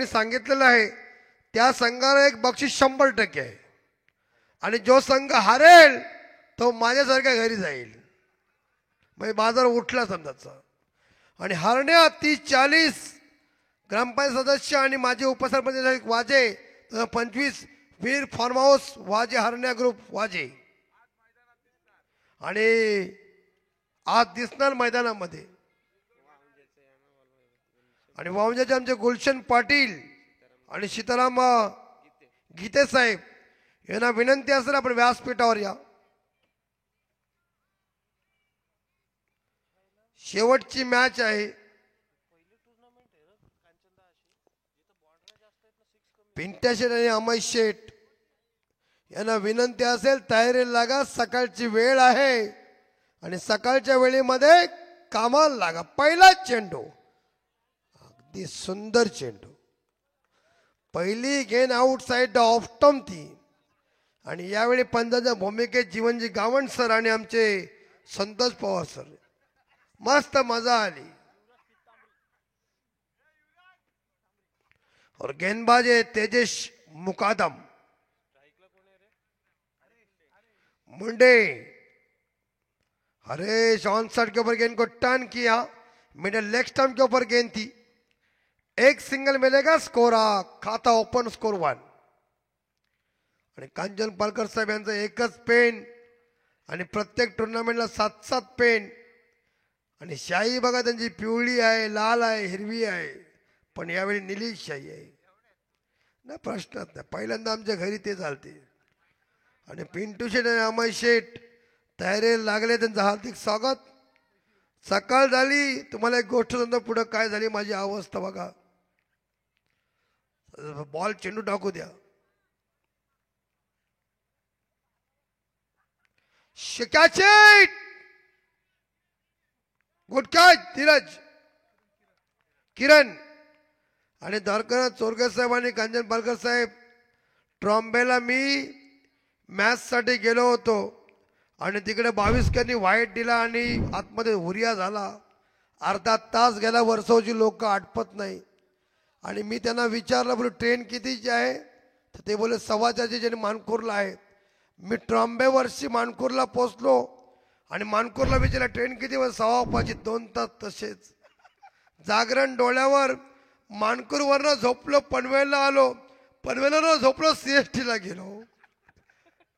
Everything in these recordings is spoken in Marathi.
सांगितलेलं आहे त्या संघाला एक बक्षीस 100% आहे आणि जो संघ हारेल तो माझ्यासारख्या घरी जाईल. म्हणजे बाजार उठला समजायचा. आणि हरण्या 30-40 ग्रामपंचायत सदस्य आणि माझे उपसरपंच वाजे 25 वीर फार्म हाऊस वाजे हरण्या ग्रुप वाजे आणि आज दिसणार मैदानामध्ये. आणि वावंजाचे आमचे गुलशन पाटील आणि सीताराम गीते साहेब यांना विनंती असेल आपण व्यासपीठावर या. शेवटची मॅच आहे. पिंट्या शेठ आणि अमय शेठ यांना विनंती असेल तयारीला लागा. सकाळची वेळ आहे आणि सकाळच्या वेळेमध्ये कामाला लागा. पहिला चेंडू अगदी सुंदर चेंडू. पहिली गेन आउटसाइड ऑफ स्टंप ती. आणि यावेळी पंजाच्या भूमिकेत जीवनजी गावंड सर आणि आमचे संतोष पवार सर. मस्त मजा आली. और गेंदबाज है तेजेश मुकादम मुंडे. हरेश ऑन साइड के ऊपर गेंद को टर्न किया. मिडल लेग स्टंप के ऊपर गेंद थी. एक सिंगल मिलेगा. स्कोर खाता ओपन स्कोर 1. आणि कांचन पालकर साहेब यांचं एकच पेन आणि प्रत्येक टुर्नामेंटला 7-7 पेन. आणि शाही बघा त्यांची पिवळी आहे, लाल आहे, हिरवी आहे, पण यावेळी निळी शाही आहे ना. प्रश्नच नाही. पहिल्यांदा आमच्या घरी ते चालते. आणि पिंटू शेठ आणि अमय शेठ तयारीला लागले. त्यांचं हार्दिक स्वागत. सकाळ झाली. तुम्हाला एक गोष्ट सांगतो पुढे काय झाली माझी अवस्था बघा. बॉल चेंडू टाकू द्या. शिकाचे गुड कॅच धीरज किरण. आणि द्वारका चोरगे साहेब आणि कांचन पालकर साहेब ट्रॉम्बेला मी मॅच साठी गेलो होतो आणि तिकडे 22 कनी वाईट दिला आणि आतमध्ये हुरिया झाला. अर्धा तास गेला. वर्सोची लोक आटपत नाही. आणि मी त्यांना विचारलं बोलू ट्रेन कितीची आहे तर ते बोले 4:15ची ज्याने मानपूरला आहे. मी ट्रॉम्बे वर्षी मानपूरला पोचलो आणि मानपूरला विचारला ट्रेन किती. 5:15ची. 2 तास तसेच जागरण डोळ्यावर. मानपूरवरनं झोपलो. पनवेलला आलो. पनवेलला झोपलो. CST ला गेलो.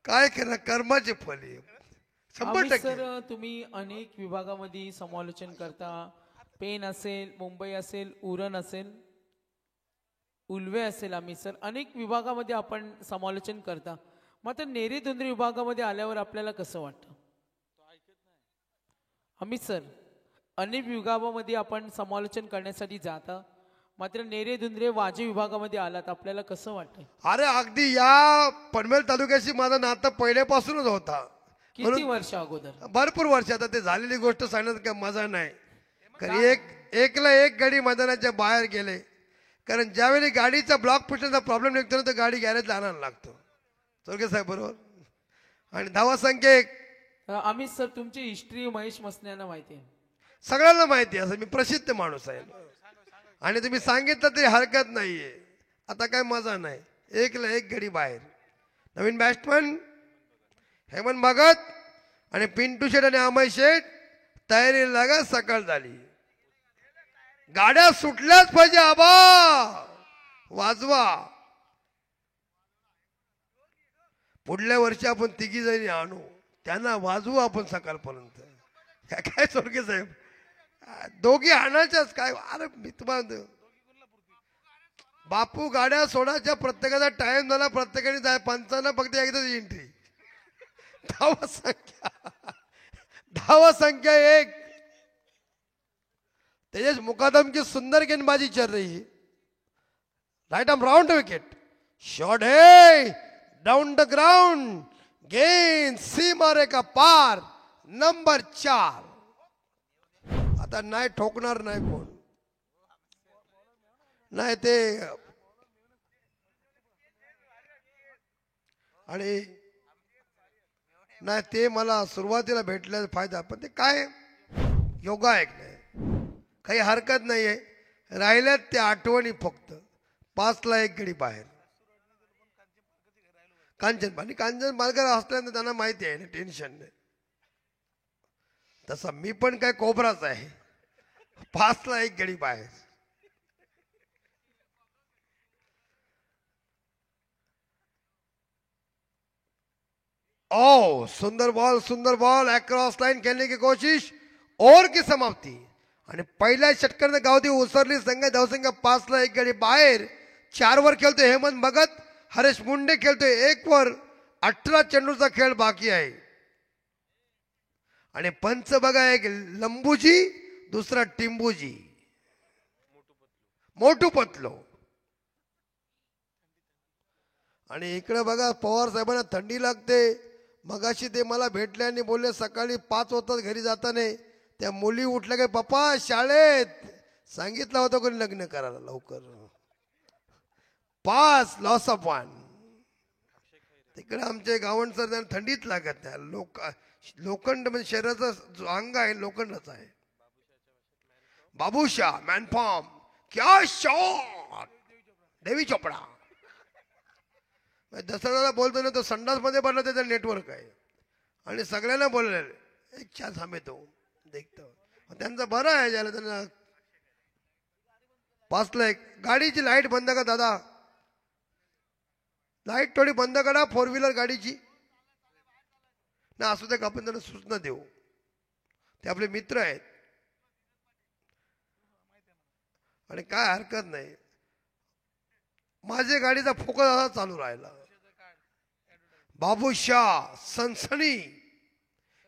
काय केलं कर्माचे फल. 100%. सर तुम्ही अनेक विभागामध्ये समालोचन करता. पेन असेल, मुंबई असेल, उरण असेल, उल्वे असेल. आम्ही सर अनेक विभागामध्ये आपण समालोचन करता. मात्र नेरी धुंद्री विभागामध्ये आल्यावर आपल्याला कसं वाटतं? अमित सर अनेक विभागामध्ये आपण समालोचन करण्यासाठी जाता. मात्र नेरे धुंद्रे वाजे विभागामध्ये आलात. आपल्याला कसं वाटतं? अरे अगदी या पनवेल तालुक्याशी माझं नातं पहिल्यापासूनच होता. किती वर्ष अगोदर? भरपूर वर्ष. आता ते झालेली गोष्ट सांगण्यात काय मजा नाही. कारण एकला एक गाडी मैदानाच्या बाहेर गेले. कारण ज्यावेळी गाडीचा ब्लॉक फुटण्याचा प्रॉब्लेम निघतो ना तर गाडी गॅरेजला आणायला लागतो. चोरगे साहेब बरोबर. आणि धावा संख्या 1. अमित सर तुमची हिस्ट्री महेश मसन्यांना माहिती आहे. सगळ्यांना माहिती आहे. असं मी प्रसिद्ध माणूस आहे आणि तुम्ही सांगितलं तरी हरकत नाहीये. आता काय मजा नाही. एकला एक गडी बाहेर. नवीन बॅट्समन हेमंत भगत आणि पिंटू शेठ आणि अमय शेठ तयारीला लागा. सकाळ झाली. गाड्या सुटल्याच पाहिजे. आबा वाजवा. पुढल्या वर्षी आपण 3 जणी आणू. त्यांना वाजवू आपण सकाळपर्यंत. काय चोरगे साहेब 2 आणायच्याच काय. अरे मी तुम्हाला बापू गाड्या सोडायच्या. प्रत्येकाचा टाइम झाला. प्रत्येकाने जाय. पंचांना फक्त एकदाच एंट्री. धावा संख्या 1. तेजस मुकादम की सुंदर गेंदबाजी चल रही है. Right arm round wicket. Shot है डाउन द ग्राउंड. गेंद सीमारे का पार. नंबर 4. आता नाही ठोकणार नाही कोण. नाही ते आणि नाही ते मला सुरुवातीला भेटल्याचा फायदा. पण ते काय योगा आहे नाही. काही हरकत नाहीये. राहिल्यात त्या आठवणी फक्त. 5ला 1 गडी बाहेर. कांचन पालकर असल्यानंतर त्यांना माहिती आहे ना, टेन्शन नाही. तसा मी पण काय कोबराच आहे. 5ला 1 गडी बाहेर. ओ सुंदर बॉल अक्रॉस लाइन खेलने की कोशिश. ओव्हर की समाप्ती. आणि पहिल्या षटकाने गावठी उसरली संघ धावसंख्या 5ला 1 गडी बाहेर. 4 वर खेळतोय हेमंत भगत. हरेश मुंडे खेळतोय 1 वर. 18 चेंडूचा खेळ बाकी आहे. आणि पंच बघा, एक लंबूजी, दुसरा टिंबूजी, मोटू पतलो. आणि इकडे बघा पवार साहेबांना थंडी लागते. मगाशी ते मला भेटले आणि बोलले सकाळी 5 वाजता घरी जाताना त्या मुली उठल्या की पप्पा शाळेत सांगितलं होतं कोणी लग्न करायला लवकर. 5 लॉस ऑफ 1. तिकडे आमचे गावण सर त्यांना थंडीत लागत नाही. लोखंड म्हणजे शरीराचा जो अंग आहे लोखंडच आहे. Babushah man form. क्या शॉट. देवी चोपडा. दसऱ्याला बोलतो ना, तो संडास मध्ये बनला त्याचा नेटवर्क आहे. आणि सगळ्यांना बोललेलं एक चान्स हमें तो देखतो. त्यांचं बरं आहे ज्याला त्यांना. 5ला 1. गाडीची लाईट बंद का दादा. लाईट थोडी बंद करा 4 व्हीलर गाडीची. ना असू दे, आपण त्यांना सूचना देऊ. ते आपले मित्र आहेत आणि काय हरकत नाही. माझ्या गाडीचा फोकस असा चालू राहिला. बाबूशाह सनसनी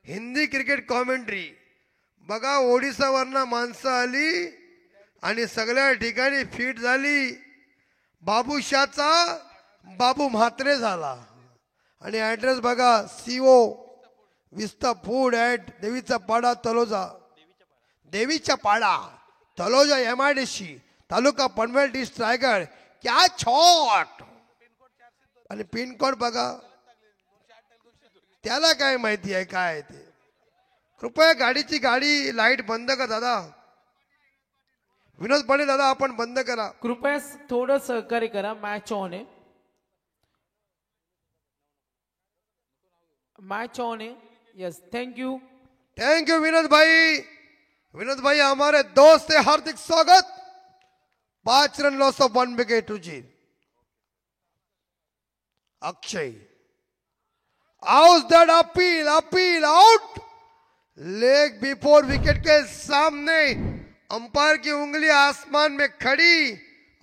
हिंदी क्रिकेट कॉमेंट्री. बघा ओडिसावरनं माणसं आली आणि सगळ्या ठिकाणी फिट झाली. बाबूशाहचा बाबू म्हात्रे झाला. आणि ऍड्रेस बघा, सीओ विस्ता फूड ॲट देवीचा पाडा तलोजा. देवीचा पाडा तलोजा MIDC तालुका पनवेल डिस्ट्रिक्ट रायगड. क्या छॉट. आणि पिन कोड बघा. त्याला काय माहिती आहे काय ते. कृपया गाडी लाईट बंद करा दादा. विनोद पाटील दादा आपण बंद करा कृपया. थोडं सहकार्य करा. मॅच ऑन आहे. मैच ऑन है. यस थैंक यू विनोद भाई हमारे दोस्त से हार्दिक स्वागत. 5 run loss of 1 wicket to 0. Akshay how's that appeal out. Leg before wicket के सामने अंपायर की उंगली आसमान में खड़ी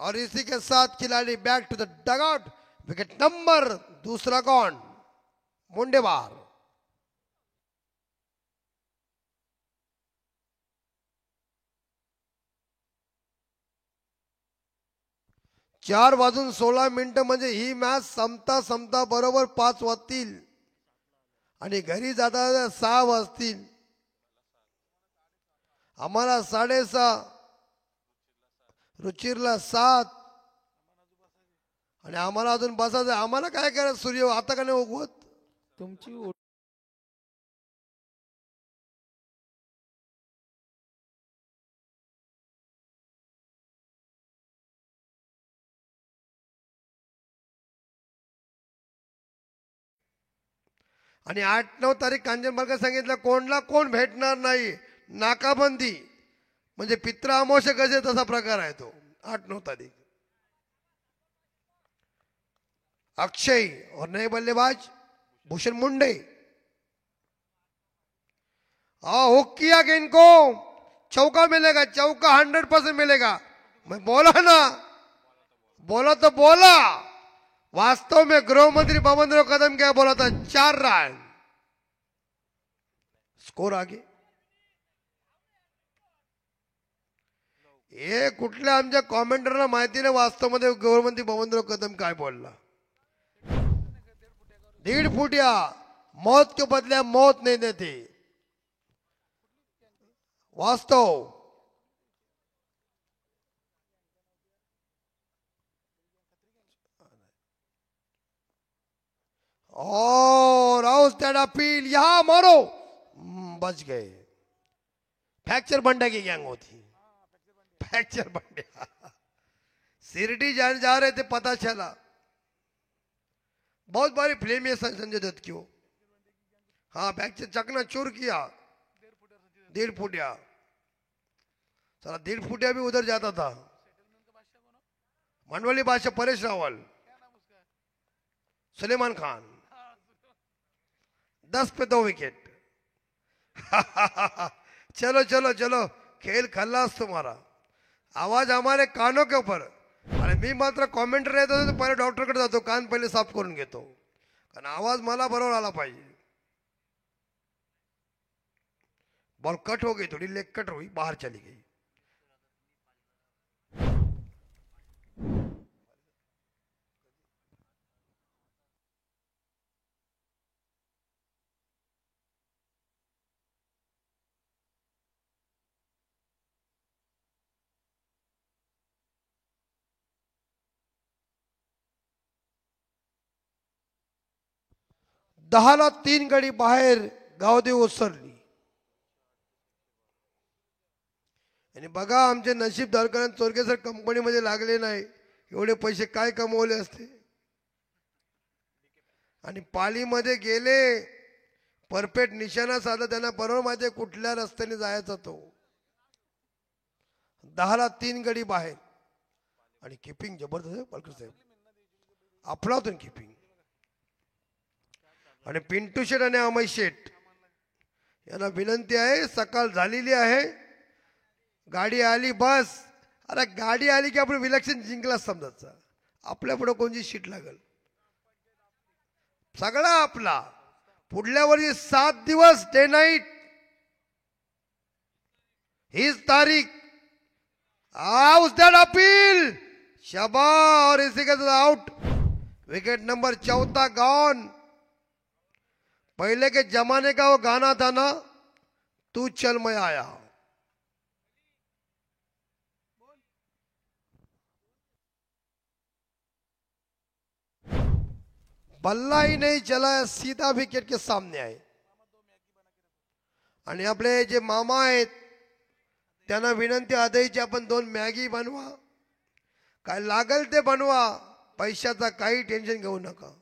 और इसी के साथ खिलाड़ी back to the dugout. Wicket number दूसरा कौन. मुंडेवार. 4:16 म्हणजे ही मॅच संपता बरोबर 5 वाजतील आणि घरी जाता 6 वाजतील. आम्हाला 6:30, रुचिरला 7 आणि आम्हाला अजून बसायचं. आम्हाला काय करायचं. सूर्य आता का नाही उगवत. तुमची आणि 8-9 तारीख कांजनपालकर सांगितलं कोणला कोण भेटणार नाही. नाकाबंदी म्हणजे पित्र अमावस्या कसे तसा प्रकार आहे तो. 8-9 तारीख. अक्षय और नए बल्लेबाज भूषण मुंडे. हुक किया कि इनको चौका मिलेगा. चौका 100% मिलेगा. मैं बोला ना, बोला तो बोला. वास्तव में गृह मंत्री भवनराव कदम क्या बोला था. 4 रन स्कोर आगे. हे कुठल्या आमच्या कॉमेंटरला माहिती नाही वास्तव मध्ये गृहमंत्री भवनराव कदम काय बोलला. 1.5 फुटिया मौत के बदले मौत नहीं देते. वास्तव और हाउस दैट अपील. यहां मारो. बच गए. फ्रैक्चर बंडा की गैंग होती. फ्रैक्चर बंड्या सिरडी जा रहे थे, पता चला बहुत बड़ी फिल्म है संजय दत्त की। हाँ, बैग से चकना चूर किया, 1.5 फुटिया। सारा 1.5 फुटिया भी उधर जाता था। मनवाली बादशाह परेश रावल, सुलेमान खान, 10 पे 2 विकेट। चलो चलो चलो, खेल खल्लास तुम्हारा। आवाज हमारे कानों के ऊपर। अरे मी मात्र कॉमेंटर येत होतो, पहिले डॉक्टरकडे जातो, कान पहिले साफ करून घेतो, कारण आवाज मला बरोबर आला पाहिजे। बॉल कट हो गई, थोड़ी लेग कट हुई, बाहर चली गई। दहाला 3 गडी बाहेर गावदेव ओसरली। आणि बघा, आमचे नशीब धारकांना चोरगे सर कंपनीमध्ये लागले नाही, एवढे पैसे काय कमवले असते। आणि पालीमध्ये गेले, परफेक्ट निशाणा साधला, त्यांना बरोबर माहिती आहे कुठल्या रस्त्याने जायचा तो। 10ला 3 गडी बाहेर आणि किपिंग जबरदस्त आहे पालकर साहेब, अफलातून किपिंग। आणि पिंटू शेठ आणि अमय शेठ यांना विनंती आहे, सकाळ झालेली आहे, गाडी आली बस। अरे गाडी आली की आपण विलक्षण जिंकला समजायचं, आपल्या पुढे कोणती शीट लागल, सगळा आपला। पुढल्या वर्षी 7 दिवस डे नाईट, हीच तारीख। हाउस दैट अपील, शाबाश। और इसी के साथ आउट, विकेट नंबर 14 गॉन। पहले के जमाने का वो गाना था ना, तू चल मैं आया। बल्ला ही नहीं चला, सीधा विकेट के सामने आए। आणि आपले जे मामा आहेत त्यांना विनंती आदयची, आपण 2 मॅगी बनवा, काय लागल ते बनवा, पैशाचा काही टेन्शन घेऊ नका।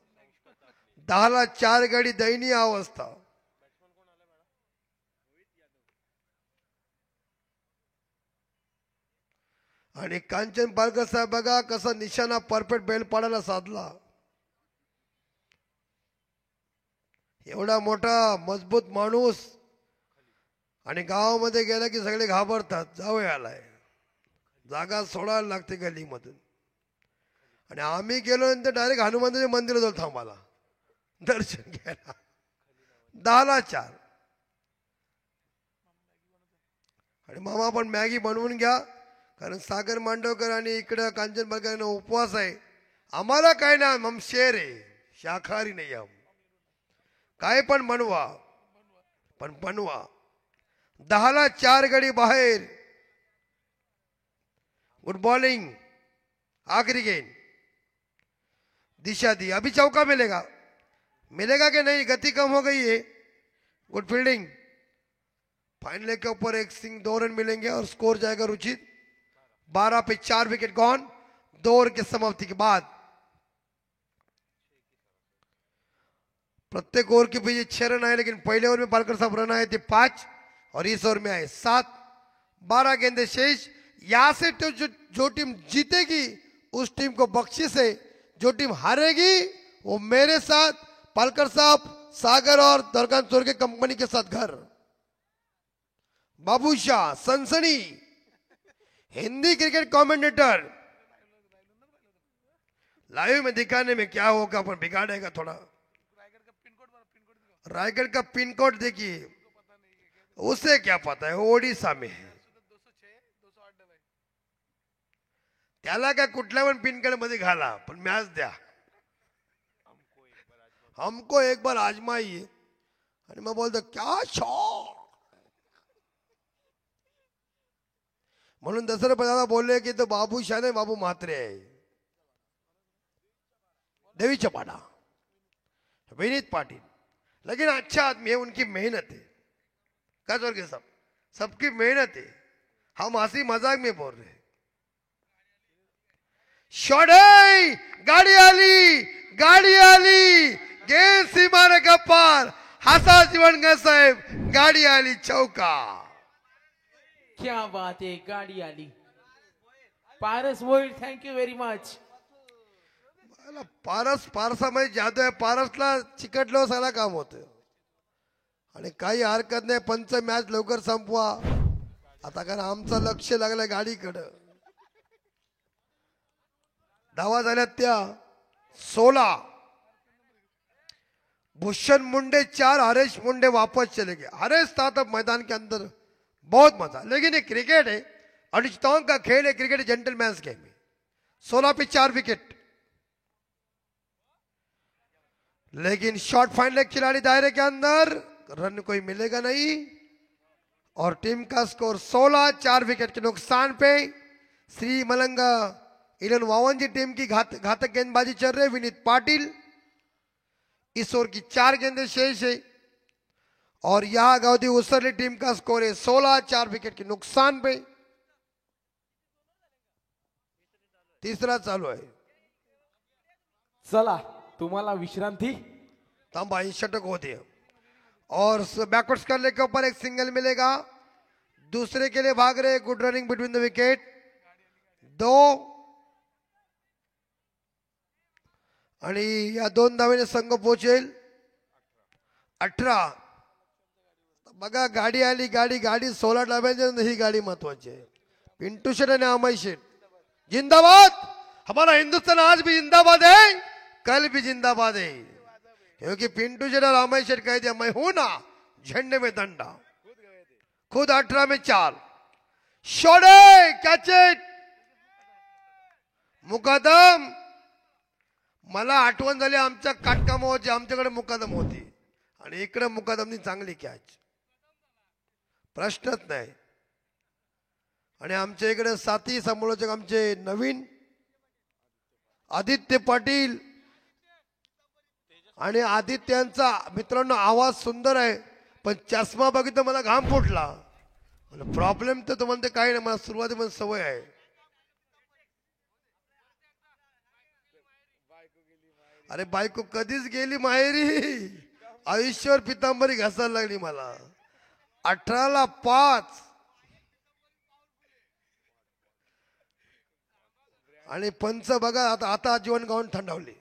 10ला 4 गडी, दयनीय अवस्था। आणि कांचन पालकर साहेब बघा कसा निशाणा परफेक्ट बेल पाडायला साधला। एवढा मोठा मजबूत माणूस आणि गावामध्ये गेला की सगळे घाबरतात, जाऊ आलाय, जागा सोडायला लागते गलीमधून। आणि आम्ही गेलो नंतर डायरेक्ट हनुमानाच्या मंदिरात जाऊ थांबाला दर्शन घ्यायला। 10ला 4 आणि मामा आपण मॅगी बनवून घ्या, कारण सागर मांडवकर आणि इकडं कांचन पालकर यांना उपवास आहे। आम्हाला काय ना, हम शेर आहे, शाकाहारी नाही हम, काय पण बनवा, पण बनवा। 10ला 4 गडी बाहेर, गुड बॉलिंग, आखिरी गेंद, दिशा दी, अभी चौका मिलेगा, मिलेगा कि नहीं, गति कम हो गई है। गुड फील्डिंग, फाइनल के ऊपर 1 सिंह 2 रन मिलेंगे और स्कोर जाएगा रुचित। 12 पे 4 विकेट गॉन, 2 ओवर की समाप्ति के बाद। प्रत्येक ओवर के पीछे 6 रन आए, लेकिन पहले ओवर में पालकर साहब रन आए थे 5 और इस ओवर में आए 7। 12 गेंदे शेष। यहां से तो जो टीम जीतेगी उस टीम को बख्शिश है, जो टीम हारेगी वो मेरे साथ, पालकर साहब, सागर और दरगान चोरगे कंपनी के साथ घर। बाबू शाह, सनसनी, हिंदी क्रिकेट कमेंटेटर, लाइव में दिखाने में क्या होगा, पर बिगाड़ेगा थोड़ा। रायगढ़ का पिन कोड देखिए, उसे क्या पता है, ओडिशा में है। त्याला काय कुठल्या पण पिन कोड मध्ये घाला, पण मॅच द्या, हमको एक बार आजमाइए। आणि मग बोलतो क्या शॉट, म्हणून दसरे दादा बोलले की तो बाबू शाह नहीं, बाबू म्हात्रे आहे। देवी चपाड़ा, विनीत पाटिल, लेकिन अच्छा आदमी है, उनकी मेहनत है। क्या चोरगे साहब, सबकी मेहनत है, हम हंसी मजाक में बोल रहे हैं। शॉट आहे, गाडी आली, गाडी आली, गेम सीमाने गप्पार, हसा जीवनकर साहेब, गाडी आली चौका. क्या बात आहे, गाडी आली. Paras wide, thank you very much. पारसामध्ये जादू आहे. पारसला चिकटलं सगळं काम होतं आणि काही हरकत नाही. पंच मॅच लवकर संपवा आता, कारण आमचं लक्ष लागलंय गाडीकडं. धावा झाल्यात त्या 16. भूषण मुंडे 4, हरेश मुंडे वापस चले गए. हरेश था तब मैदान के अंदर बहुत मजा, लेकिन ये क्रिकेट है, अनिश्चितताओं का खेल है. क्रिकेट जेंटलमैन्स गेम है. 16 पे 4 विकेट, लेकिन शॉट फाइनल खिलाड़ी दायरे के अंदर, रन कोई मिलेगा नहीं. और टीम का स्कोर 16, 4 विकेट के नुकसान पे. श्री मलंगा 1151 जी टीम की घातक गेंदबाजी चल रही है. विनीत पाटिल, इस ओवर की 4 गेंदें शेष है. और यहां गावदी उसरली टीम का स्कोर है 16, 4 विकेट के नुकसान पे. तीसरा चालू है. चला तुम्हाला विश्रांती. तांबा षटक होते हैं और बैकवर्ड्स करने के ऊपर एक सिंगल मिलेगा. दूसरे के लिए भाग रहे. Good running between the wicket. 2 आणि या 2 धावेने संघ पोहोचेल 18. बघा गाडी आली, गाडी 16 डाव्याच्या ही गाडी महत्वाची आहे. पिंटू शेट आणि अमय शेट जिंदाबाद. हमारा हिंदुस्तान आज भी जिंदाबाद है, कल भी जिंदाबाद है, क्योंकि पिंटू शेट और अमय शेट कह दिया मैं हूं ना झंडे में डंडा. खुद 18 में 4. शॉटे कैच इट. मुकादम. मला आठवण झाली आमच्या काटकामावरची, आमच्याकडे मुकादम होती आणि इकडे मुकादमनी चांगली कॅच, प्रश्नच नाही. आणि आमच्या इकडे साथी समालोचक आमचे नवीन आदित्य पाटील. आणि आदित्यांचा मित्रांनो आवाज सुंदर आहे, पण चष्मा बघितलं मला घाम फुटला. प्रॉब्लेम तर म्हणते काही नाही, मला सुरुवातीमध्ये सवय आहे. अरे बायको कधीच गेली माहेरी, आयुष्यावर पितांबरी घासायला लागली मला. 18ला 5 आणि पंच बघा आता जीवन गाऊन थंडावली.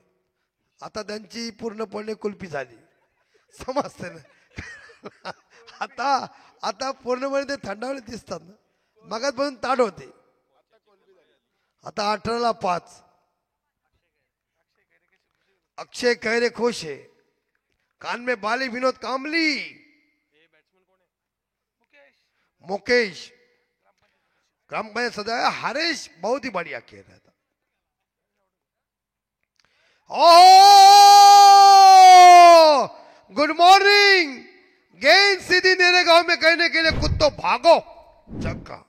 आता त्यांची पूर्णपणे कुल्फी झाली, समजते ना. आता पूर्णपणे ते थंडावले दिसतात ना. मगात पासून ताड होते, आता 18ला 5. अक्षय खैरे खुश है. कान में बाली विनोद कामली. मुकेश ग्राम पंचायत सजाया. हरेश बहुत ही बढ़िया खेल रहा था. Good morning. गेंद सीधी मेरे गांव में कहने के लिए कुत्तों भागो. चक्का.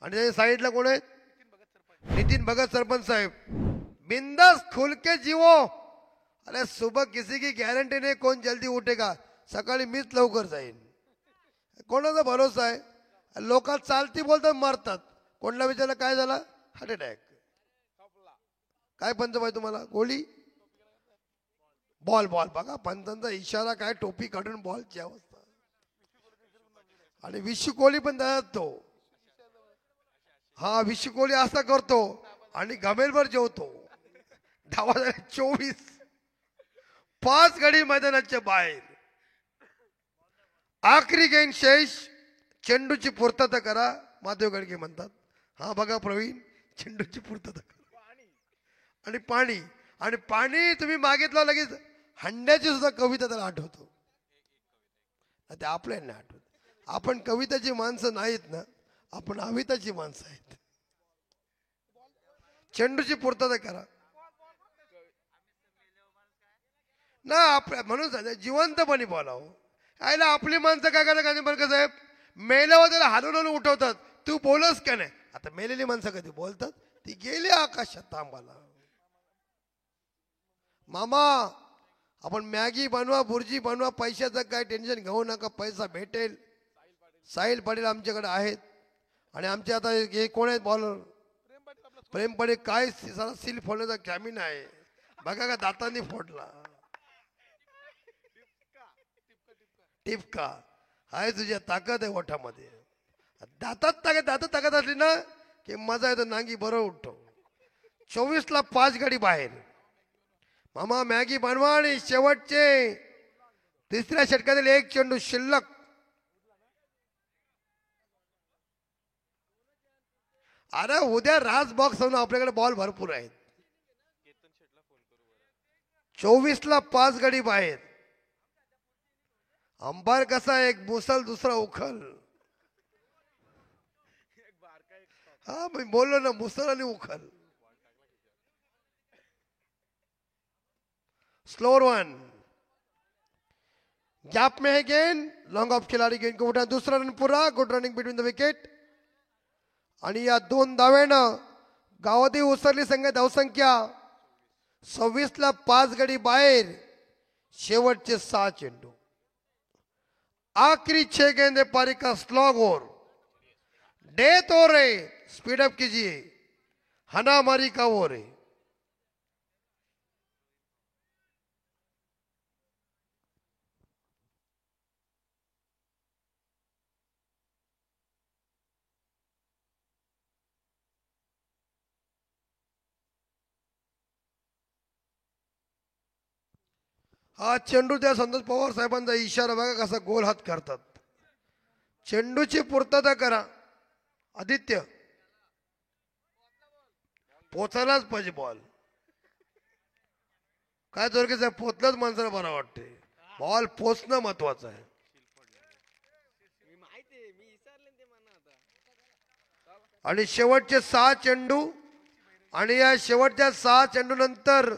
आणि साइडला कोण आहेत? नितिन भगत सरपंच साहेब. बिंदास खुल के जीवो. अरे सुबह किसी की गॅरंटी नाही कोण जल्दी उठेगा. सकाळी मीच लवकर जाईन. कोणाचा भरोसा आहे? लोक चालती बोलतात मरतात. कोणाला विचारलं काय झालं? Heart attack. काय पंच पाहिजे तुम्हाला? गोळी. बॉल बघा पंचांचा इशारा काय, टोपी काढून बॉलची अवस्था. आणि विशू कोहली पण तो हा विशू कोहली असा करतो आणि गमेलभर जेवतो. धावा 24. 5 गडी मैदानाच्या बाहेर. आखरी गेंद शेष. चेंडूची पूर्तता करा. माधव गडके म्हणतात. हा बघा प्रवीण, चेंडूची पूर्तता करा. आणि पाणी. आणि पाणी तुम्ही मागितलं लगेच हंड्याची सुद्धा कविता त्याला आठवतो. ते आपल्याला नाही आठवत. आपण कविताची माणसं नाहीत ना, आपण अविताची माणसं आहेत. चेंडूची पूर्तता करा ना. म्हणून जिवंतपणे बोलावं. आयला आपली माणसं काय करतात गांधी बरं साहेब, मेल्यावर त्याला हलवून उठवतात. तू बोलस का नाही? आता मेलेली माणसं कधी बोलतात? ती गेली आकाशात थांबाला. मामा आपण मॅगी बनवा, भुर्जी बनवा, पैशाचं काय टेन्शन घेऊ नका, पैसा भेटेल. साहिल पाटील आमच्याकडे आहेत आणि आमचे आता हे कोण आहेत बॉलर? प्रेम पाटील. काय सारा सील फोडण्याचा कॅमिन आहे बघा का, दातांनी फोडला. टिपका हाय, तुझ्या ताकद आहे ओठामध्ये. दातात ताकद असली ना की मजा येतो, नांगी बरोबर उठतो. 24ला 5 गाडी बाहेर. मामा मॅगी बनवा आणि शेवटचे तिसऱ्या षटकातील एक चेंडू शिल्लक. अरे उद्या राज बॉक्स होऊन आपल्याकडे बॉल भरपूर आहेत. 24ला 5 गाडी बाहेर. अंबार कसा, एक मुसल दुसरा उखल. हा मी बोललो ना, मुसल आणि उखल. स्लोअर वन, गॅप में है गेंद, लॉन्ग ऑफ खिलाडी गेंद को उठा. दुसरा रन पूरा. Good running between the wicket. आणि या 2 धाव्यानं गावातही उसरली संघ धावसंख्या 26ला 5 गडी बाहेर. शेवटचे 6 चेंडू. आखिरी 6 गेंदे पारी का स्लॉग ओवर. डेथ हो रहे, स्पीड अप कीजिए. हनामारी का ओवर है. हा चेंडू त्या संतोष पवार साहेबांचा इशारा बघा कसा गोल हात करतात. चेंडूची पूर्तता करा. आदित्य पोचायलाच पाहिजे बॉल. काय जोरकेच आहे, पोचलंच माणसाला बरं वाटते. बॉल पोचणं महत्वाचं आहे. आणि शेवटचे 6 चेंडू. आणि या शेवटच्या 6 चेंडू नंतर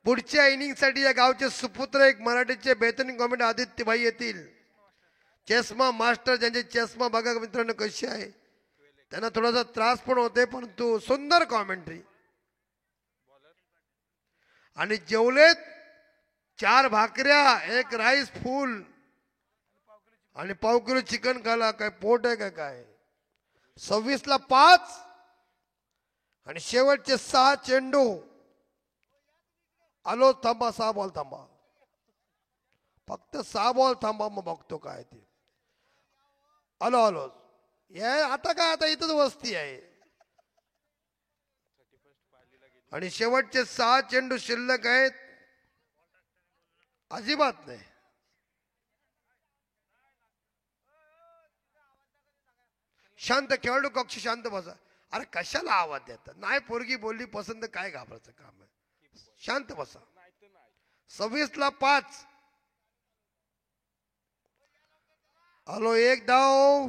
पुढच्या इनिंग साठी या गावचे सुपुत्र एक मराठीचे बेहतरीन कॉमेंट आदित्य भाई येतील. चष्मा मास्टर, ज्यांचे चष्मा बघा मित्रांनो कशी आहे. त्यांना थोडासा त्रास पण होते, परंतु सुंदर कॉमेंट्री. आणि जेवलेत 4 भाकऱ्या, 1 राईस फुल आणि पाव किलो चिकन खाला. काय पोट आहे काय. 26ला 5 आणि शेवटचे 6 चेंडू. आलो थांबा, 6 बॉल थांबा, फक्त 6 बॉल थांबा, मग बघतो काय ते. आलो ये आता काय, आता इथंच वस्ती आहे. आणि शेवटचे 6 चेंडू शिल्लक आहेत. अजिबात नाही. शांत, खेळाडू कक्ष शांत बसा. अरे कशाला आवाज देतात. नाही पोरगी बोलली पसंत, काय घाबरायचं काम आहे. शांत बसा. 26ला 5. आलो 1 धाव.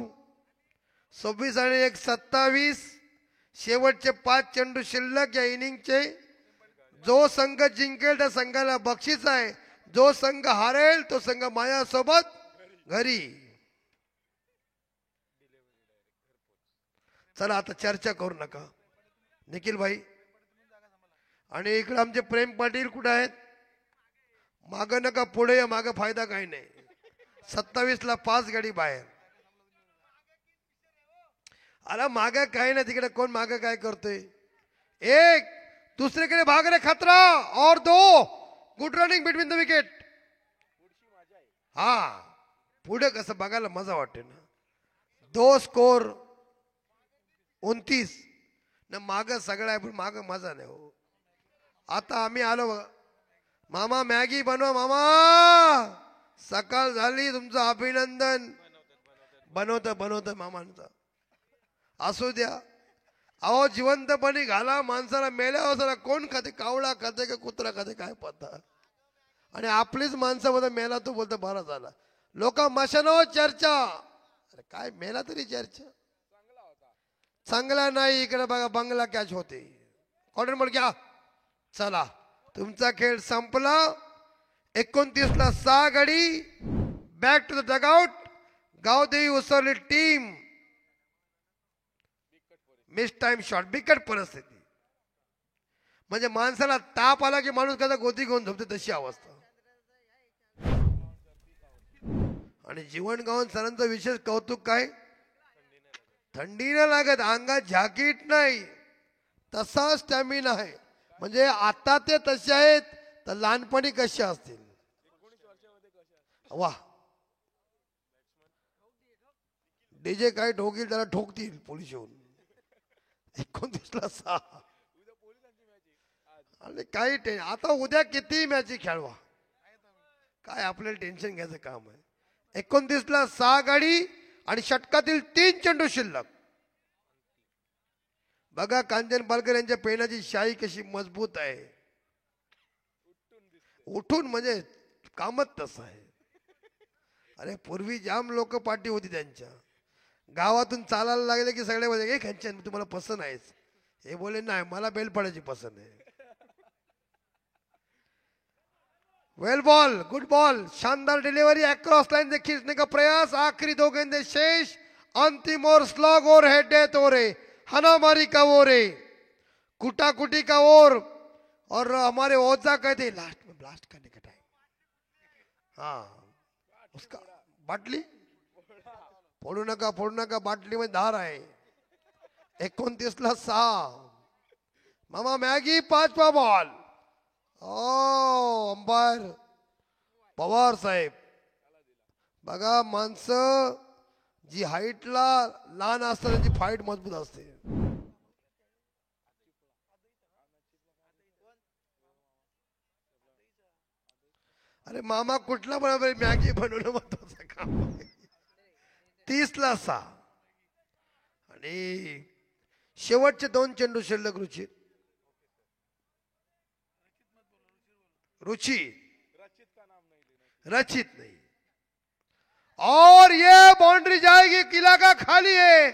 26 आणि 1 27. शेवटचे 5 चेंडू शिल्लक या इनिंगचे. जो संघ जिंकेल त्या संघाला बक्षीस आहे. जो संघ हारेल तो संघ माझ्यासोबत घरी. चला आता चर्चा करू नका. निखिल भाई आणि इकडे आमचे प्रेम पाटील कुठे आहेत? माग नका, पुढे या. माग फायदा काही नाही. 27ला 5 गाडी बाहेर. अरे माग काही नाही, तिकडे कोण माग काय करतोय. 1 दुसरीकडे भाग रे खतरा और 2 good running between the wicket. हा पुढे कसं बघायला मजा वाटते ना. 2 स्कोर 29 न. माग सगळं आहे पण माग मजा नाही हो. आता आम्ही आलो बघा. मामा मॅगी बनवा मामा. सकाळ झाली, तुमचं अभिनंदन. बनवत मामांचा असू द्या. अहो जिवंतपणी घाला. माणसाला मेल्यावर जरा कोण खाते, कावळा खाते का कुत्रा खाते काय पता. आणि आपलीच माणसं बोलता मेला, तो बोलतो बरा झाला. लोक मशानावर चर्चा. अरे काय मेला तरी चर्चा चांगला नाही. इकडे बघा बंगला कॅच होते. कॉर्नर बोल घ्या. चला तुमचा खेळ संपला. 29ला 6 गडी. Back to the dugout. Gavdevi Usarli team. Miss time shot. बिकट परिस्थिती. म्हणजे माणसाला ताप आला की माणूस कसा गोदी घेऊन झोपते तशी अवस्था. आणि जीवन गावून सरांचं विशेष कौतुक काय, थंडी नाही लागत, अंगात जॅकेट नाही, तसा स्टॅमिना आहे. म्हणजे आता ते तसे आहेत तर लहानपणी कसे असतील. वा, डीजे काय ठोकील त्याला ठोकतील पोलीस येऊन. 29ला 6. आणि काही आता उद्या किती मॅची खेळवा, काय आपल्याला टेन्शन घ्यायचं काम आहे. 29ला 6 गाडी आणि षटकातील 3 चेंडू शिल्लक. बघा कांचन पालकर यांच्या पेनाची शाई कशी मजबूत आहे. उठून म्हणजे कामच तसं आहे. अरे पूर्वी जाम लोक पाठी होती त्यांच्या, गावातून चालायला लागले की सगळे म्हणजे कांचन तुम्हाला पसंत आहेच, हे बोले नाही मला बेलपाड्याची पसंत आहे. वेल बॉल, गुड बॉल, शानदार डिलीवरी, अक्रॉस लाइन से खींचने का प्रयास, आखिरी 2 गेंदे शेष, अंतिम ओवर स्लॉग ओवर है, डेथ ओवर है, हनामारी का ओवर है, कुटाकुटी का ओवर. और हमारे ओझा कहते लास्ट में ब्लास्ट करने का टाइम. हाँ उसका बाटली फोडू नका बाटली में धार आहे. 29ला 6. मामा मॅगी 5वा बॉल. अंपायर पवार साहेब. बघा माणसं जी हाईटला लहान असतात त्यांची फाईट मजबूत असते. अरे मामा कुठला बरोबर मॅगी बनवणं महत्वाचं काम आहे. 30ला 6 आणि शेवटचे 2 चेंडू शिल्लक. रुचि रचित नहीं. और ये बाउंड्री जाएगी, किला का खाली है.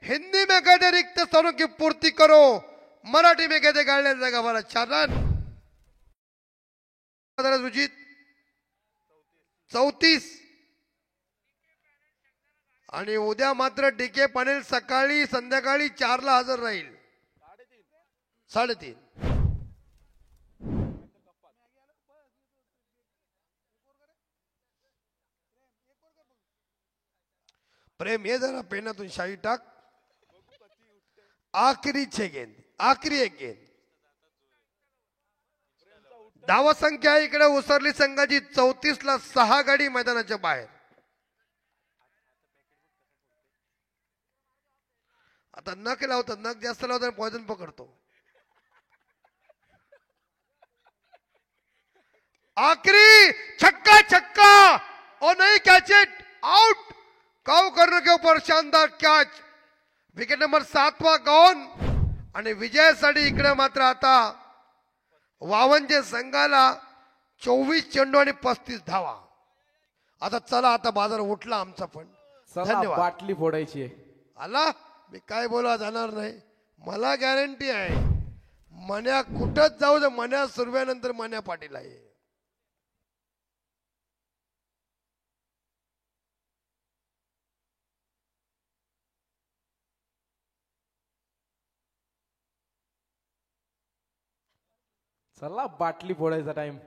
हिंदी में कहते रिक्त स्थानों की पूर्ति करो, मराठी में कहते गाड़ने जाएगा हमारा 4 रन. रुचित 34. आणि उद्या मात्र डीके पाटील सकाळी संध्याकाळी 4ला हजर राहील. 3:30. प्रेम हे जरा पेनातून शाई टाक. आखरी 6 गेंद, आखरी 1 गेंद. धावा संख्या इकडे उसरली संघाची. 34ला 6 गाडी मैदानाच्या बाहेर. आता नख लावतात, नख जास्त लावतात पॉइझन पकडतो. आखिरी छक्का, छक्का और नहीं कैच इट आउट. काउ करने के ऊपर शानदार कॅच. विकेट नंबर 7वा गॉन. आणि विजयासाठी इकडे मात्र आता वावंजे संघाला 24 चेंडू आणि 35 धावा. आता चला, आता बाजार उठला आमचा पण. धन्यवाद. बाटली फोडायची आहे. आला, मी काय बोला जाणार नाही. मला गॅरंटी आहे मन्या कुठंच जाऊ दे, मन्या सुरव्यानंतर मन्या पाटील आहे. चला बाटली फोडायचा टाइम.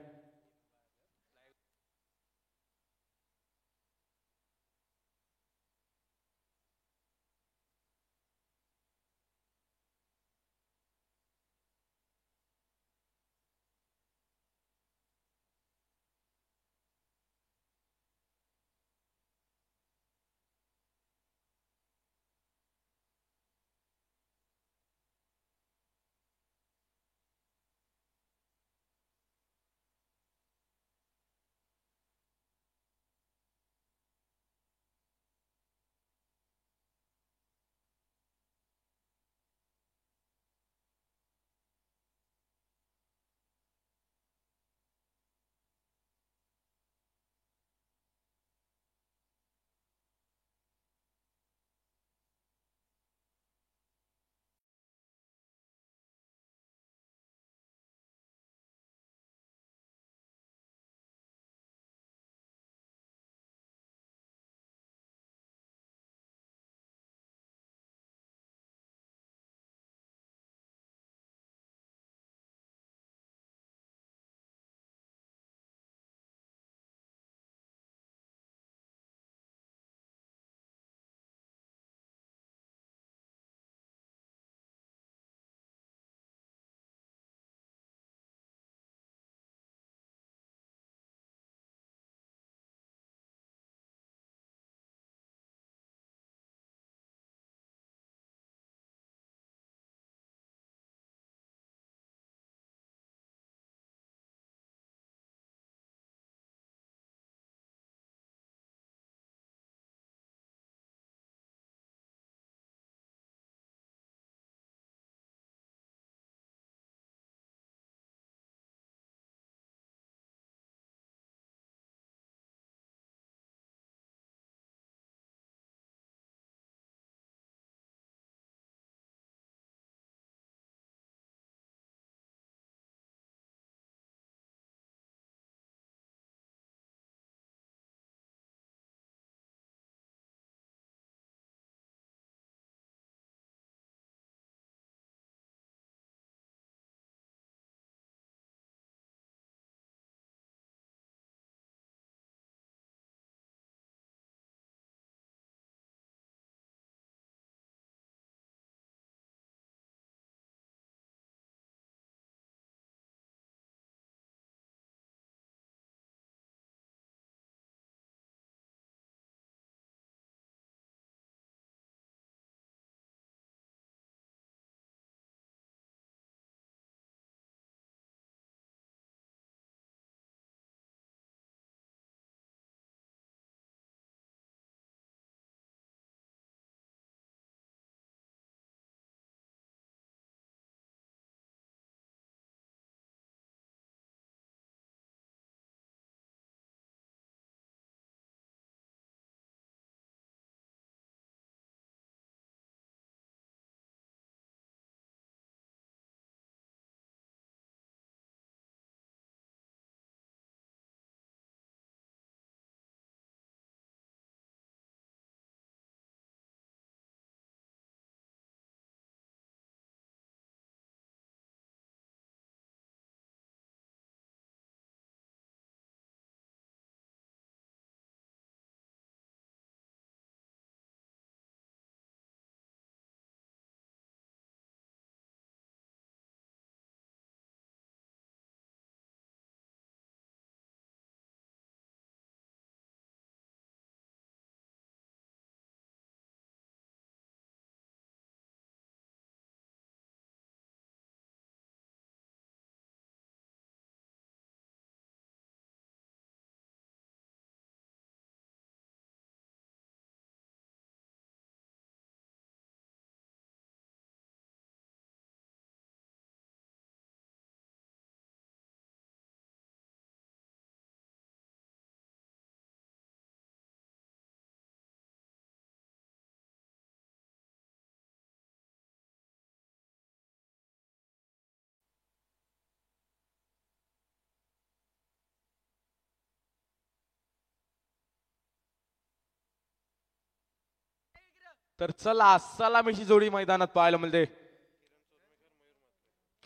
तर चला सलामीची जोडी मैदानात पाहायला मिळते.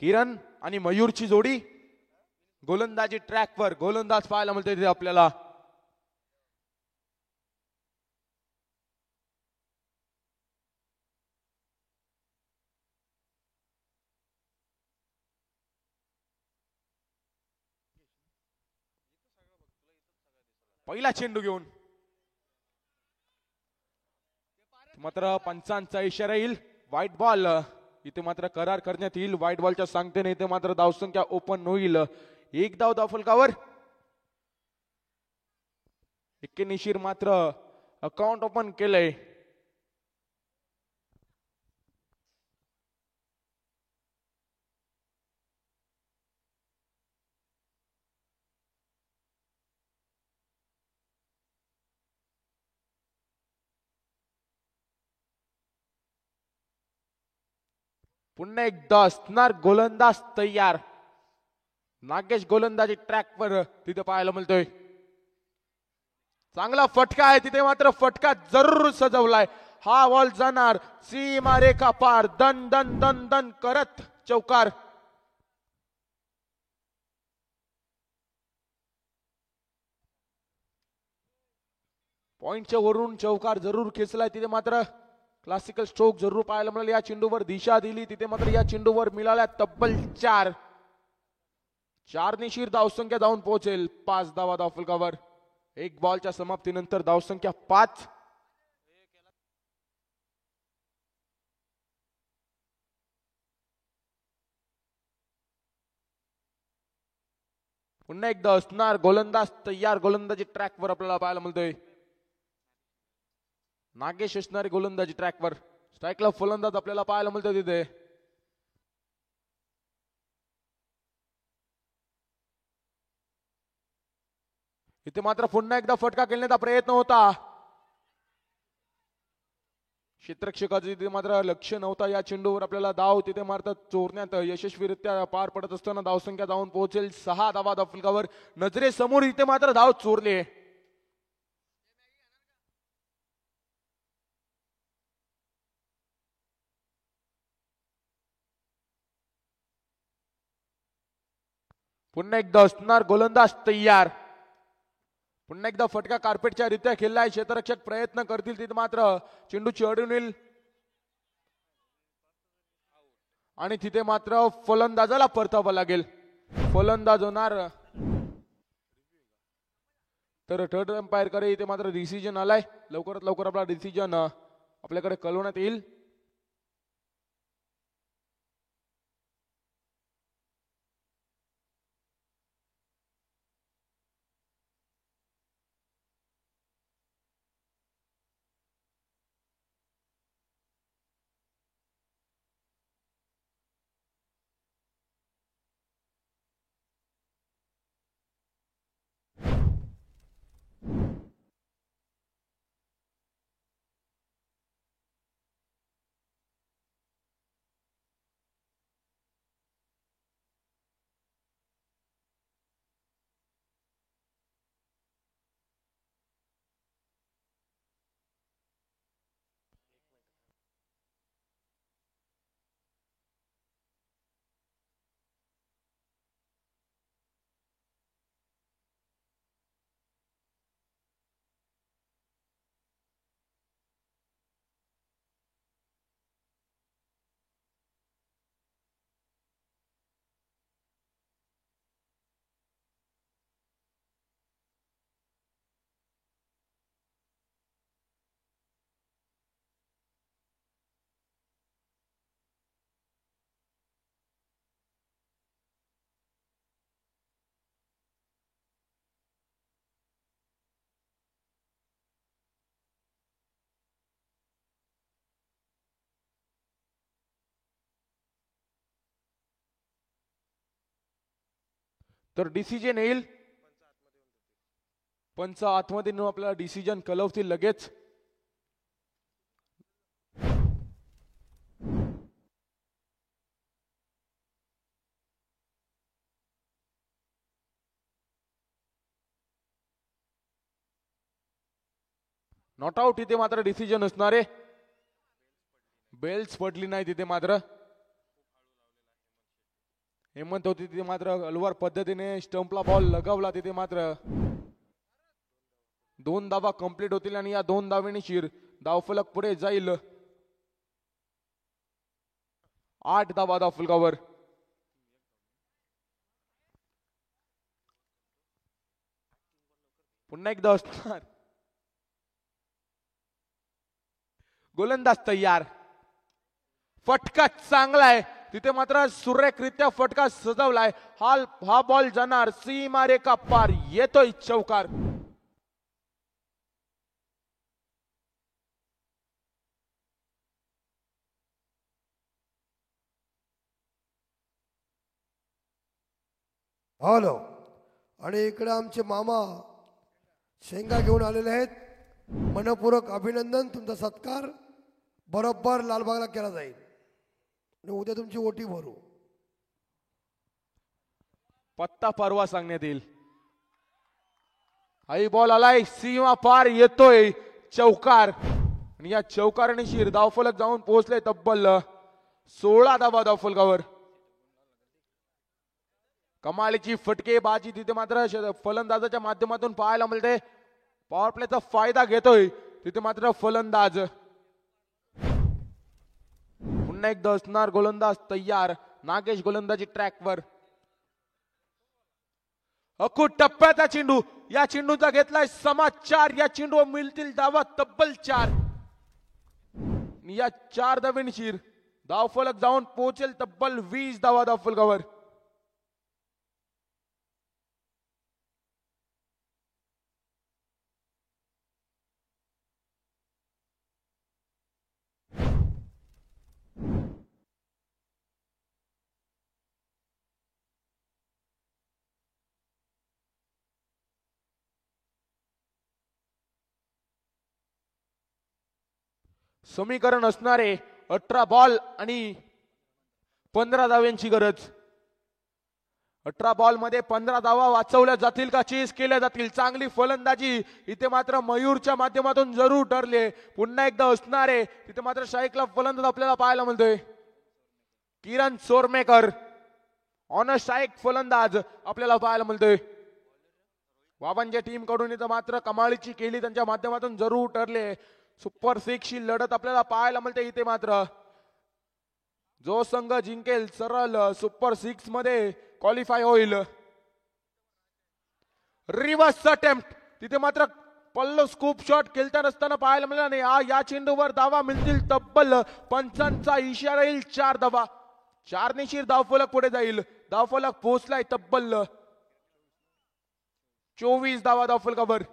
किरण आणि मयूरची जोडी गोलंदाजी ट्रॅकवर गोलंदाज पाहायला मिळते तिथे आपल्याला. पहिला चेंडू घेऊन मात्र पंचांचा इशारा येईल. व्हाईट बॉल इथे मात्र करार करण्यात येईल. व्हाईट बॉलच्या सांगतेने इथे मात्र धावसंख्या ओपन होईल. एक धाव धावफलकावर. एक्केनिशीर मात्र अकाउंट ओपन केलंय. पुन्हा एकदा असणार गोलंदाज तयार. नागेश गोलंदाजी ट्रॅकवर तिथे पाहायला मिळतोय. चांगला फटका आहे तिथे मात्र फटका जरूर सजवलाय. हा बॉल जाणार सीमा रेखा पार. दन दन दन दन करत चौकार. पॉइंटच्या वरून चौकार जरूर खेचलाय. तिथे मात्र क्लासिकल स्ट्रोक जरूर पाहायला मिळाले. या चेंडूवर दिशा दिली तिथे मात्र या चेंडूवर मिळाल्या तब्बल 4 निशीर धावसंख्या जाऊन पोहोचेल 5 धावा धावफलकावर. एक बॉलच्या समाप्तीनंतर धावसंख्या 5. पुन्हा एकदा असणार गोलंदाज तयार. गोलंदाजी ट्रॅकवर आपल्याला पाहायला मिळतोय. नागेश असणारे गोलंदाजी ट्रॅकवर. स्ट्राईकला फलंदाज आपल्याला पाहायला मिळतो तिथे. इथे मात्र पुन्हा एकदा फटका खेळण्याचा प्रयत्न होता. क्षेत्ररक्षकाचं तिथे मात्र लक्ष नव्हता. या चेंडूवर आपल्याला धाव तिथे मात्र चोरण्यात यशस्वीरित्या पार पडत असताना धावसंख्या जाऊन पोहोचेल 6 धावा धावफलकावर. नजरेसमोर इथे मात्र धाव चोरली. पुन्हा एकदा असणार गोलंदाज तयार. पुन्हा एकदा फटका कार्पेटच्या रित्या खेळलाय. क्षेत्ररक्षक प्रयत्न करतील तिथे मात्र चेंडूची अडून येईल आणि तिथे मात्र फलंदाजाला परतावं लागेल. फलंदाज होणार तर थर्ड अंपायर कडे इथे मात्र डिसिजन आलाय. लवकरात लवकर आपला डिसिजन आपल्याकडे कळवण्यात येईल. तर डिसिजन येईल. पंच आतमध्ये नेऊन आपल्याला डिसिजन कळवतील लगेच. नॉट आउट इथे मात्र डिसिजन असणार आहे. बेल्स पडली नाही तिथे मात्र हेमंत होती तिथे मात्र अलवार पद्धतीने स्टंपला बॉल लगावला तिथे मात्र 2 धावा कंप्लीट होतील आणि या 2 धावेने शिर धावफलक पुढे जाईल 8 धावा धावफलकावर. पुन्हा एकदा असणार गोलंदाज तयार. फटका चांगला आहे तिथे मात्र सुरेखरित्या फटका सजवलाय. हा बॉल जाणार सीमा रेखा पार. येतोय चौकार. हॅलो. आणि इकडे आमचे मामा शेंगा घेऊन आलेले आहेत. मनपूर्वक अभिनंदन. तुमचा सत्कार बरोबर लालबागला केला जाईल आणि उद्या तुमची ओटी भरू. पत्ता परवा सांगण्यात येईल. आई बॉल आलाय सीमा पार. येतोय चौकार आणि या चौकाराने शिर धावफलक जाऊन पोहोचले तब्बल 16 धावा धावफलकावर. कमालीची फटकेबाजी तिथे मात्र फलंदाजाच्या माध्यमातून पाहायला मिळते. पॉवर प्लेचा फायदा घेतोय तिथे मात्र फलंदाज. पुन्हा एकदा असणार गोलंदाज तयार. नागेश गोलंदाजी ट्रॅकवर. अखूट टप्प्याचा चेंडू. या चेंडूचा घेतलाय समाचार. या चेंडू मिळतील धावा तब्बल 4. या 4 धावेने शिर धावफलक जाऊन पोहोचेल तब्बल 20 धावा धावफलकावर. समीकरण असणारे 18 बॉल आणि 15 धाव्यांची गरज. 18 बॉल मध्ये 15 धावा वाचवल्या जातील का चेस केल्या जातील. चांगली फलंदाजी इथे मात्र मयूरच्या माध्यमातून जरूर ठरले. पुन्हा एकदा असणारे तिथे मात्र शाईकला फलंदाज आपल्याला पाहायला मिळतोय. किरण चोरमेकर ऑन अ शाईक फलंदाज आपल्याला पाहायला मिळतोय. बाबांच्या टीम कडून इथं मात्र कमालीची केली त्यांच्या माध्यमातून जरूर ठरले. सुपर 6 ची लढत आपल्याला पाहायला मिळते. इथे मात्र जो संघ जिंकेल सरळ सुपर 6 मध्ये क्वालिफाय होईल. रिव्हर्स अटेम्प्ट तिथे मात्र पल्लो स्कूप शॉट खेळताना असताना पाहायला मिळाला नाही. या चेंडूवर धावा मिळतील तब्बल 5चा इशारा येईल. 4 धावा. 4 निशीर धावफलक पुढे जाईल. धावफलक पोहोचलाय तब्बल 24 धावा धावफलकावर.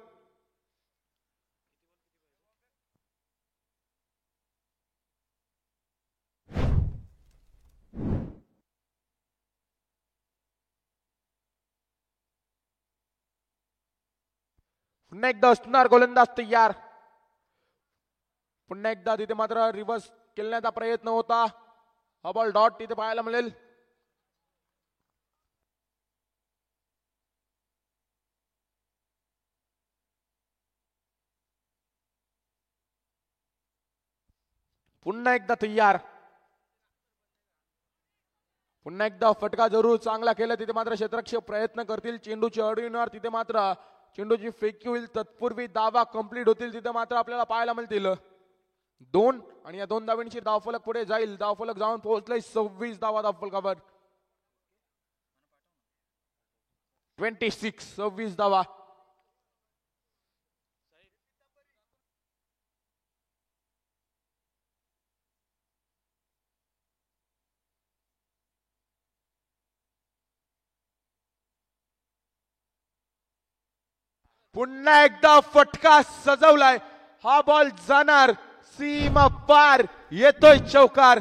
पुन्हा एकदा असणार गोलंदाज तयार. पुन्हा एकदा तिथे मात्र रिव्हर्स खेळण्याचा प्रयत्न होता. हा बॉल डॉट तिथे पाहायला मिळेल. पुन्हा एकदा तयार. पुन्हा एकदा फटका जरूर चांगला केला. तिथे मात्र क्षेत्ररक्षक प्रयत्न करतील. चेंडूची अडविणार तिथे मात्र चेंडूची फेकी होईल. तत्पूर्वी धावा कंप्लीट होतील. तिथे मात्र आपल्याला पाहायला मिळतील 2 आणि या 2 धावांची धावफलक पुढे जाईल. धावफलक जाऊन पोहोचले 26 धावा धावफलकावर. 26 धावा. पुन्हा एकदा फटका सजवलाय. हा बॉल जाणार सीमा पार. येतोय चौकार.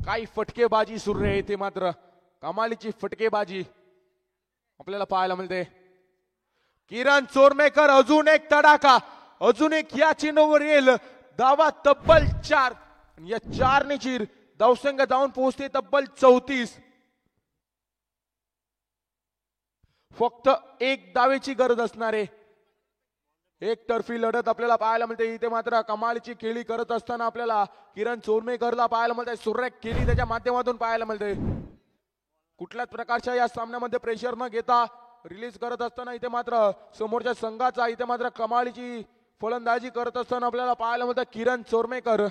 काही फटकेबाजी सुरू आहे. इथे मात्र कमालीची फटकेबाजी आपल्याला पाहायला मिळते. किरण चोरमेकर अजून एक तडाखा. अजून एक या चेंडूवर येईल. धावा तब्बल 4. आणि या 4 चीर धावसंख्या जाऊन पोहोचते तब्बल 34. फक्त एक धावेची गरज असणारे एक तर्फी लढत आपल्याला पाहायला मिळते. इथे मात्र कमालीची खेळी करत असताना आपल्याला किरण चोरमेकरला पाहायला मिळते. सुरेख खेळी त्याच्या माध्यमातून पाहायला मिळते. कुठल्याच प्रकारच्या या सामन्यामध्ये प्रेशर न घेता रिलीज करत असताना इथे मात्र समोरच्या संघाचा इथे मात्र कमालीची फलंदाजी करत असताना आपल्याला पाहायला मिळतं किरण चोरमेकर.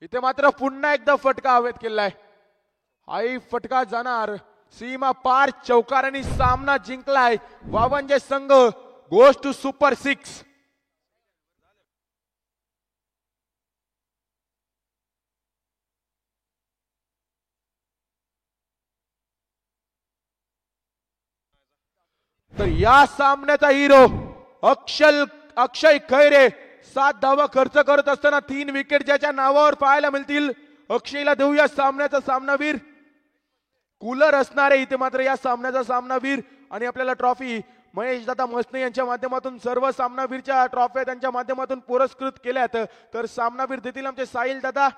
इथे मात्र पुन्हा एकदा फटका हवेत केलाय. हाही फटका जाणार सीमा पार चौकारांनी सामना जिंकलाय. वावंजे संघ गोज टू सुपर 6. तर या सामन्याचा हिरो अक्षय खैरे 7 धावा खर्च करत असताना 3 विकेट ज्याच्या नावावर पाहायला मिळतील. अक्षयला देऊया सामन्याचा सामनावीर. कूलर असणारे इथे मात्र या सामन्याचा सामनावीर. आणि आपल्याला ट्रॉफी महेश दादा मसने यांच्या माध्यमातून सर्व सामनावीरच्या ट्रॉफ्या त्यांच्या माध्यमातून पुरस्कृत केल्यात. तर सामनावीर देतील आमचे साहिल दादा.